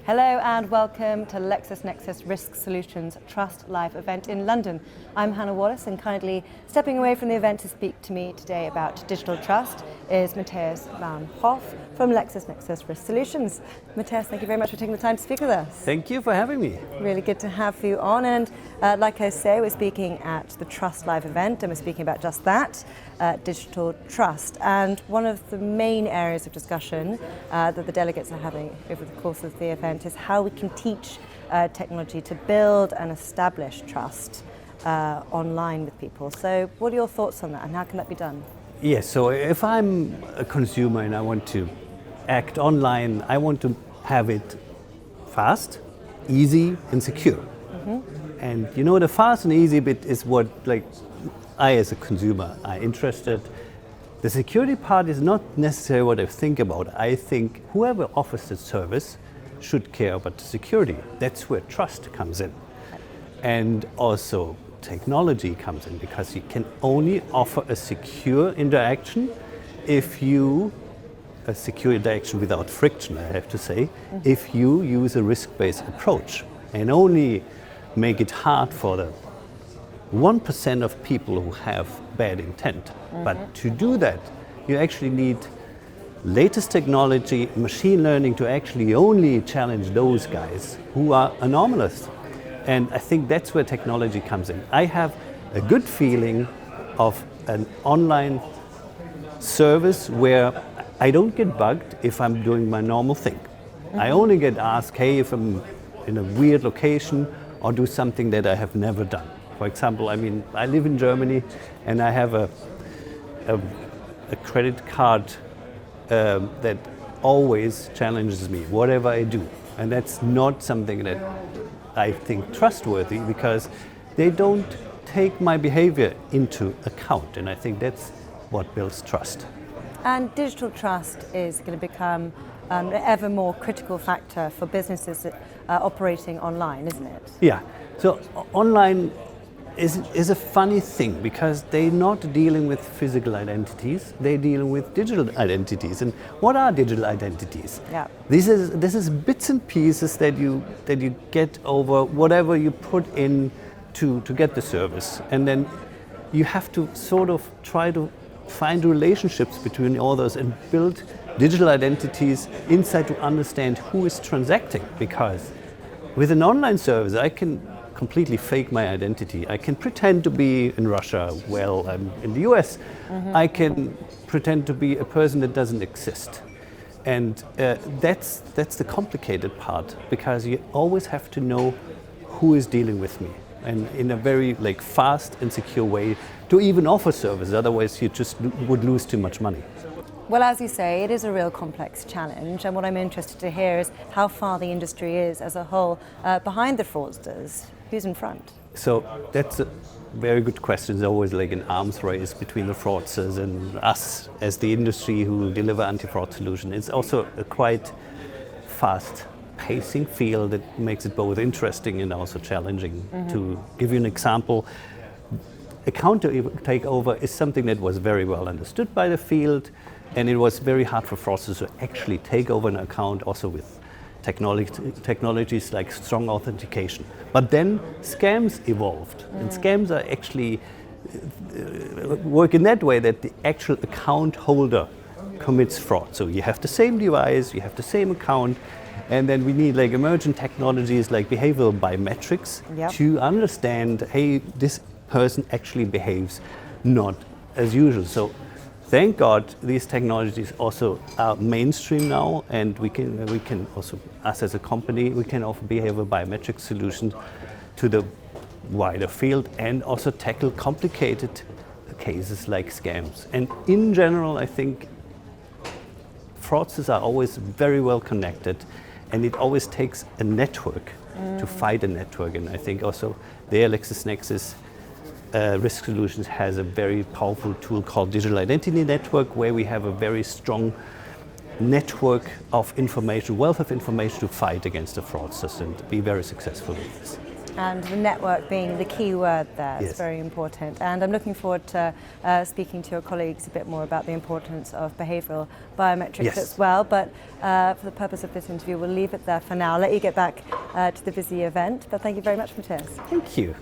Hello and welcome to LexisNexis Risk Solutions Trust Live event in London. I'm Hannah Wallace, and kindly stepping away from the event to speak to me today about digital trust is Matthias Baumhof from LexisNexis Risk Solutions. Matthias, thank you very much for taking the time to speak with us. Thank you for having me. Really good to have you on, and like I say, we're speaking at the Trust Live event, and we're speaking about just that, digital trust. And one of the main areas of discussion that the delegates are having over the course of the event is how we can teach technology to build and establish trust online with people. So what are your thoughts on that, and how can that be done? Yes, so if I'm a consumer and I want to act online, I want to have it fast, easy and secure. And you know, the fast and easy bit is what, like, I as a consumer are interested. The security part is not necessarily what I think about. I think whoever offers the service should care about the security. That's where trust comes in. And also technology comes in, because you can only offer a secure interaction if you, a secure interaction without friction, I have to say, if you use a risk-based approach and only make it hard for the 1% of people who have bad intent. But to do that, you actually need latest technology, machine learning, to actually only challenge those guys who are anomalous. And I think that's where technology comes in. I have a good feeling of an online service where I don't get bugged if I'm doing my normal thing. I only get asked, hey, if I'm in a weird location or do something that I have never done. For example, I mean, I live in Germany and I have a credit card that always challenges me, whatever I do. And that's not something that I think trustworthy, because they don't take my behavior into account. And I think that's what builds trust. And digital trust is going to become an ever more critical factor for businesses operating online, isn't it? Yeah, so online is a funny thing, because they're not dealing with physical identities, they're dealing with digital identities. And what are digital identities? Yeah. This is bits and pieces that you get over whatever you put in to get the service. And then you have to sort of try to find relationships between all those and build digital identities inside to understand who is transacting. Because with an online service, I can completely fake my identity. I can pretend to be in Russia while I'm in the US. I can pretend to be a person that doesn't exist. And that's the complicated part, because you always have to know who is dealing with me, and in a very fast and secure way to even offer services. Otherwise you just would lose too much money. Well, as you say, it is a real complex challenge, and what I'm interested to hear is how far the industry is as a whole behind the fraudsters. Who's in front? So that's a very good question. It's always like an arms race between the fraudsters and us as the industry who deliver anti-fraud solutions. It's also a quite fast-pacing field that makes it both interesting and also challenging. To give you an example, account takeover is something that was very well understood by the field, and it was very hard for fraudsters to actually take over an account, also with technologies like strong authentication. But then scams evolved, and scams are actually work in that way that the actual account holder commits fraud. So you have the same device, you have the same account, and then we need emergent technologies like behavioral biometrics to understand, hey, this person actually behaves not as usual. So thank God these technologies also are mainstream now, and we can also, us as a company, we can offer behavioral biometric solutions to the wider field and also tackle complicated cases like scams. And in general, I think fraudsters are always very well connected, and it always takes a network to fight a network. And I think also there LexisNexis Risk Solutions has a very powerful tool called Digital Identity Network, where we have a very strong network of information, wealth of information to fight against the fraudsters and be very successful with this. And the network being the key word there. Yes. It's very important. And I'm looking forward to speaking to your colleagues a bit more about the importance of behavioral biometrics Yes. as well. But for the purpose of this interview, we'll leave it there for now. I'll let you get back to the busy event. But thank you very much, Matthias. Thank you.